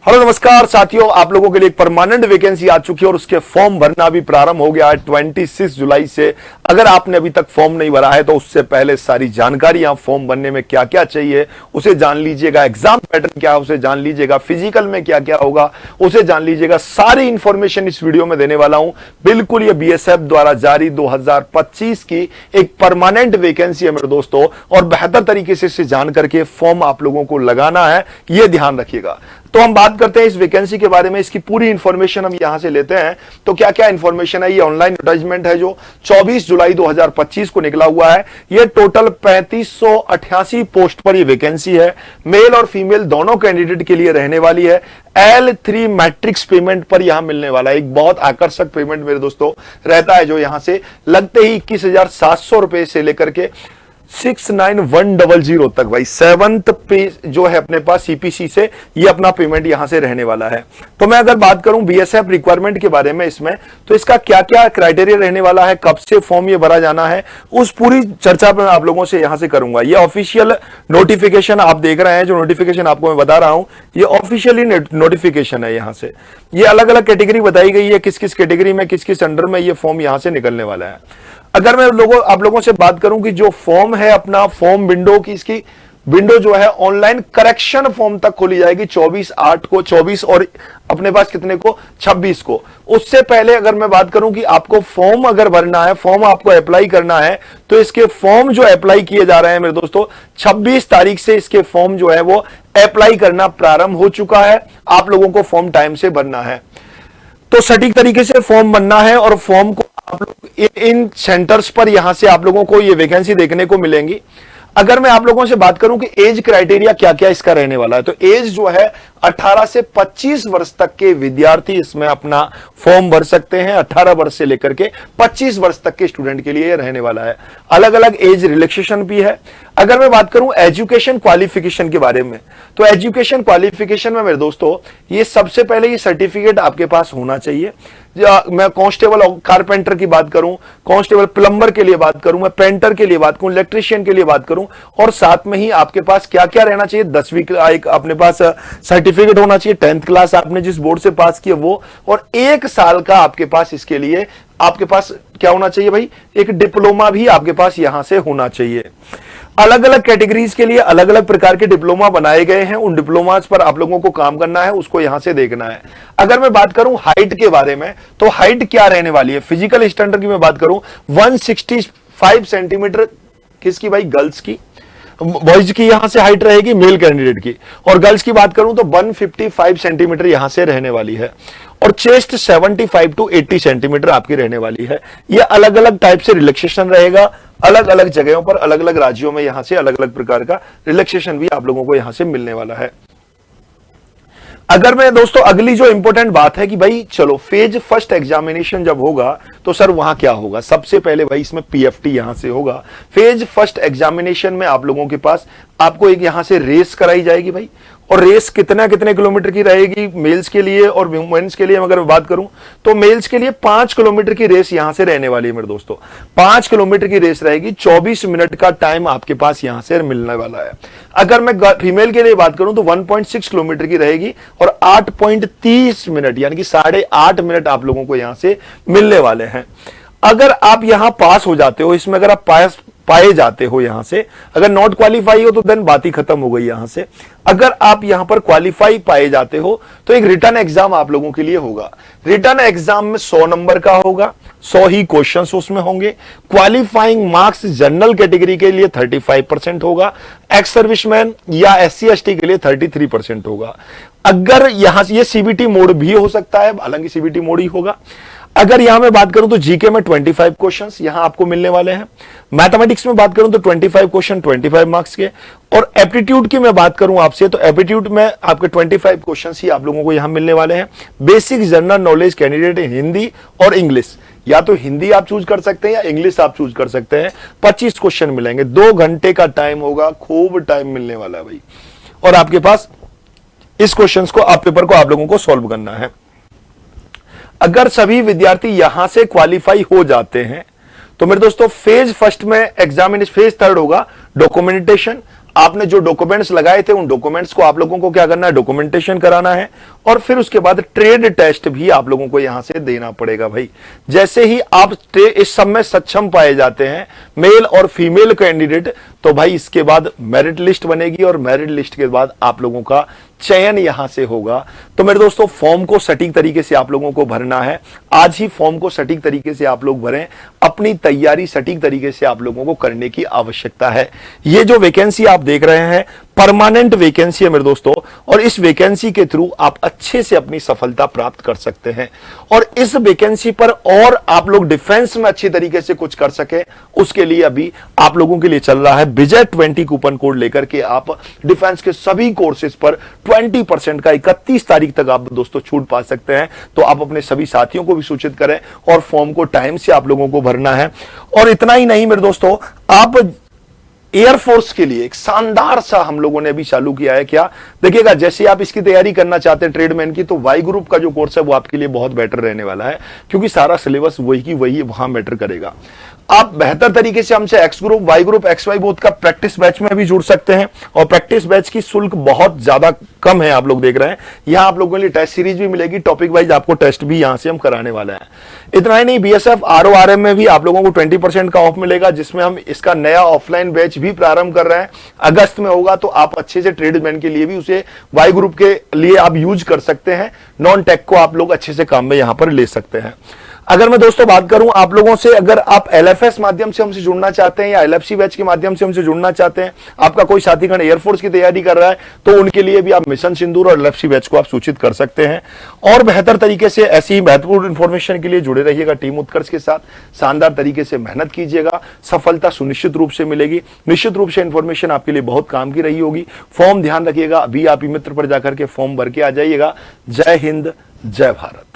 Hello नमस्कार साथियों, आप लोगों के लिए एक परमानेंट वैकेंसी आ चुकी है और उसके फॉर्म भरना भी प्रारंभ हो गया है 26 जुलाई से। अगर आपने अभी तक फॉर्म नहीं भरा है तो उससे पहले सारी जानकारी, यहाँ फॉर्म भरने में क्या क्या चाहिए उसे जान लीजिएगा, एग्जाम पैटर्न क्या है उसे जान लीजिएगा, फिजिकल में क्या क्या होगा उसे जान लीजिएगा। सारी इंफॉर्मेशन इस वीडियो में देने वाला हूं। बिल्कुल ये बीएसएफ द्वारा जारी 2025 की एक परमानेंट वैकेंसी है मेरे दोस्तों, और बेहतर तरीके से इसे जान करके फॉर्म आप लोगों को लगाना है, ये ध्यान रखिएगा। तो हम बात करते हैं इस वैकेंसी के बारे में, इसकी पूरी इंफॉर्मेशन हम यहां से लेते हैं। तो क्या क्या इंफॉर्मेशन है, ये ऑनलाइन एडवर्टाइजमेंट है जो 24 जुलाई 2025 को निकला हुआ है। ये टोटल 3588 पोस्ट पर ये वैकेंसी है। मेल और फीमेल दोनों कैंडिडेट के लिए रहने वाली है। L3 मैट्रिक्स पेमेंट पर यहां मिलने वाला है। एक बहुत आकर्षक पेमेंट मेरे दोस्तों रहता है जो यहां से लगते ही 21,700 रुपए से लेकर के 69,100 तक भाई 7th पे जो है अपने पास सीपीसी से ये अपना पेमेंट यहां से रहने वाला है। तो मैं अगर बात करूं बीएसएफ रिक्वायरमेंट के बारे में इसमें, तो इसका क्या क्या क्राइटेरिया रहने वाला है, कब से फॉर्म ये भरा जाना है, उस पूरी चर्चा पर मैं आप लोगों से यहां से करूंगा। ये ऑफिशियल नोटिफिकेशन आप देख रहे हैं, जो नोटिफिकेशन आपको मैं बता रहा हूं ये ऑफिशियली नोटिफिकेशन है। यहां से ये अलग अलग कैटेगरी बताई गई है, किस किस कैटेगरी में किस किस अंडर में ये फॉर्म यहां से निकलने वाला है। अगर मैं आप लोगों से बात करूं कि जो फॉर्म है अपना फॉर्म विंडो की, इसकी विंडो जो है ऑनलाइन करेक्शन फॉर्म तक खोली जाएगी 24/8 को, 24 और अपने पास कितने को 26 को। उससे पहले अगर मैं बात करूं कि आपको फॉर्म अगर भरना है, फॉर्म आपको अप्लाई करना है, तो इसके फॉर्म जो अप्लाई किए जा रहे हैं मेरे दोस्तों 26 तारीख से इसके फॉर्म जो है वो अप्लाई करना प्रारंभ हो चुका है। आप लोगों को फॉर्म टाइम से भरना है, तो सटीक तरीके से फॉर्म बनना है और फॉर्म को आप लोग इन सेंटर्स पर यहां से आप लोगों को ये वैकेंसी देखने को मिलेंगी। अगर मैं आप लोगों से बात करूं कि एज क्राइटेरिया क्या क्या इसका रहने वाला है, तो एज जो है 18 से 25 वर्ष तक के विद्यार्थी इसमें अपना फॉर्म भर सकते हैं। 18 वर्ष से लेकर के 25 वर्ष तक के स्टूडेंट के लिए यह रहने वाला है। अलग अलग एज रिलैक्सेशन भी है। अगर मैं बात करूं एजुकेशन क्वालिफिकेशन के बारे में, तो एजुकेशन क्वालिफिकेशन में मेरे दोस्तों ये सबसे पहले ये सर्टिफिकेट आपके पास होना चाहिए। मैं कांस्टेबल कारपेंटर की बात करूं, कांस्टेबल प्लम्बर के लिए बात करूं, मैं पेंटर के लिए बात करूं, इलेक्ट्रिशियन के लिए बात करूं, और साथ में ही आपके पास क्या क्या रहना चाहिए, 10वीं का एक अपने पास सर्टिफिकेट होना चाहिए, 10th क्लास आपने जिस बोर्ड से पास किया वो, और 1 साल का आपके पास इसके लिए आपके पास क्या होना चाहिए भाई, एक डिप्लोमा भी आपके पास यहां से होना चाहिए। अलग अलग कैटेगरीज के लिए अलग अलग प्रकार के डिप्लोमा बनाए गए हैं, उन डिप्लोमास पर आप लोगों को काम करना है, उसको यहां से देखना है। अगर मैं बात करूं हाइट के बारे में, तो हाइट क्या रहने वाली है, फिजिकल स्टैंडर्ड की मैं बात करूं 165 सेंटीमीटर किसकी भाई, गर्ल्स की, बॉयज की यहां से हाइट रहेगी मेल कैंडिडेट की, और गर्ल्स की बात करूं तो 155 सेंटीमीटर यहां से रहने वाली है, और चेस्ट 75 टू 80 सेंटीमीटर आपकी रहने वाली है। ये अलग अलग टाइप से रिलैक्सेशन रहेगा, अलग अलग जगहों पर अलग अलग राज्यों में यहां से अलग अलग प्रकार का रिलैक्सेशन भी आप लोगों को यहां से मिलने वाला है। अगर मैं दोस्तों अगली जो इंपॉर्टेंट बात है कि भाई चलो फेज फर्स्ट एग्जामिनेशन जब होगा तो सर वहां क्या होगा, सबसे पहले भाई इसमें पीएफटी यहां से होगा। फेज फर्स्ट एग्जामिनेशन में आप लोगों के पास आपको एक यहां से रेस कराई जाएगी भाई, और रेस कितने किलोमीटर की रहेगी मेल्स के लिए, और वुमेन्स के लिए अगर मैं बात करूं तो मेल्स के लिए 5 किलोमीटर की रेस यहां से रहने वाली है मेरे दोस्तों। 5 किलोमीटर की रेस रहेगी, 24 मिनट का टाइम आपके पास यहां से मिलने वाला है। अगर मैं फीमेल के लिए बात करूं तो 1.6 किलोमीटर की रहेगी, और 8.30 मिनट यानी कि 8.5 मिनट आप लोगों को यहां से मिलने वाले हैं। अगर आप यहां पास हो जाते हो इसमें, अगर आप पाए जाते हो यहां से, अगर नॉट क्वालिफाई हो तो देन बात ही खत्म हो गई यहां से। अगर आप यहां पर क्वालिफाई पाए जाते हो तो एक रिटर्न एग्जाम आप लोगों के लिए होगा। रिटर्न एग्जाम में 100 नंबर का होगा, 100 ही क्वेश्चंस उसमें होंगे। क्वालिफाइंग मार्क्स जनरल कैटेगरी के लिए 35% होगा, एक्स सर्विसमैन या SC/ST के लिए 33% होगा। अगर यहां से ये सीबीटी मोड भी हो सकता है, हालांकि सीबीटी मोड ही होगा। अगर यहां मैं बात करूं तो जीके में 25 क्वेश्चंस यहां आपको मिलने वाले हैं। मैथमेटिक्स में बात करूं तो 25 क्वेश्चन 25 मार्क्स के, और एप्टीट्यूड की मैं बात करूं आपसे तो एप्टीट्यूड में आपके 25 क्वेश्चंस ही आप लोगों को यहां मिलने वाले हैं। Basic general knowledge candidate Hindi और इंग्लिश, या तो हिंदी आप चूज कर सकते हैं या इंग्लिश आप चूज कर सकते हैं। 25 क्वेश्चन मिलेंगे, 2 घंटे का टाइम होगा, खूब टाइम मिलने वाला है भाई, और आपके पास इस क्वेश्चन को पेपर को आप लोगों को सॉल्व करना है। अगर सभी विद्यार्थी यहां से क्वालिफाई हो जाते हैं तो मेरे दोस्तों फेज फर्स्ट में एग्जामिनेशन, फेज थर्ड होगा डॉक्यूमेंटेशन। आपने जो डॉक्यूमेंट्स लगाए थे उन डॉक्यूमेंट्स को आप लोगों को क्या करना है, डॉक्यूमेंटेशन कराना है, और फिर उसके बाद ट्रेड टेस्ट भी आप लोगों को यहां से देना पड़ेगा भाई। जैसे ही आप इस सब में सक्षम पाए जाते हैं, मेल और फीमेल कैंडिडेट, तो भाई इसके बाद मेरिट लिस्ट बनेगी और मेरिट लिस्ट के बाद आप लोगों का चयन यहां से होगा। तो मेरे दोस्तों, फॉर्म को सटीक तरीके से आप लोगों को भरना है। आज ही फॉर्म को सटीक तरीके से आप लोग भरें, अपनी तैयारी सटीक तरीके से आप लोगों को करने की आवश्यकता है। ये जो वैकेंसी आप देख रहे हैं परमानेंट वैकेंसी है मेरे दोस्तों, और इस वैकेंसी के थ्रू आप अच्छे से अपनी सफलता प्राप्त कर सकते हैं। और इस वैकेंसी पर और आप लोग डिफेंस में अच्छी तरीके से कुछ कर सके, उसके लिए अभी आप लोगों के लिए चल रहा है विजय 20 कूपन कोड लेकर के आप डिफेंस के सभी कोर्सेज पर 20% का 31 तारीख तक आप दोस्तों छूट पा सकते हैं। तो आप अपने सभी साथियों को भी सूचित करें और फॉर्म को टाइम से आप लोगों को भरना है। और इतना ही नहीं मेरे दोस्तों, आप एयरफोर्स के लिए एक शानदार सा हम लोगों ने अभी चालू किया है। क्या देखिएगा, जैसे आप इसकी तैयारी करना चाहते हैं ट्रेडमैन की, तो वाई ग्रुप का जो कोर्स है वो आपके लिए बहुत बेटर रहने वाला है, क्योंकि सारा सिलेबस वही की वही वहां मैटर करेगा। आप बेहतर तरीके से हमसे X group, Y group, X Y both का प्रैक्टिस बैच में भी जुड़ सकते हैं, और प्रैक्टिस बैच की शुल्क बहुत ज्यादा कम है, आप लोग देख रहे हैं। यहां आप लोगों के लिए टेस्ट सीरीज भी मिलेगी, टॉपिक वाइज आपको टेस्ट भी यहां से हम कराने वाले हैं। इतना ही नहीं, बीएसएफ RORM में भी आप लोगों को 20% का ऑफ मिलेगा, जिसमें हम इसका नया ऑफलाइन बैच भी प्रारंभ कर रहे हैं। अगस्त में होगा, तो आप अच्छे से ट्रेडमैन के लिए भी उसे वाई ग्रुप के लिए आप यूज कर सकते हैं। नॉन टेक को आप लोग अच्छे से काम में यहां पर ले सकते हैं। अगर मैं दोस्तों बात करूं आप लोगों से, अगर आप LFS माध्यम से हमसे जुड़ना चाहते हैं या LFC बैच के माध्यम से हमसे जुड़ना चाहते हैं, आपका कोई साथीगण एयरफोर्स की तैयारी कर रहा है, तो उनके लिए भी आप मिशन सिंदूर और LFC बैच को आप सूचित कर सकते हैं। और बेहतर तरीके से ऐसी महत्वपूर्ण इंफॉर्मेशन के लिए जुड़े रहिएगा टीम उत्कर्ष के साथ। शानदार तरीके से मेहनत कीजिएगा, सफलता सुनिश्चित रूप से मिलेगी। निश्चित रूप से इंफॉर्मेशन आपके लिए बहुत काम की रही होगी। फॉर्म ध्यान रखिएगा, अभी आप ई मित्र पर जाकर के फॉर्म भर के आ जाइएगा। जय हिंद, जय भारत।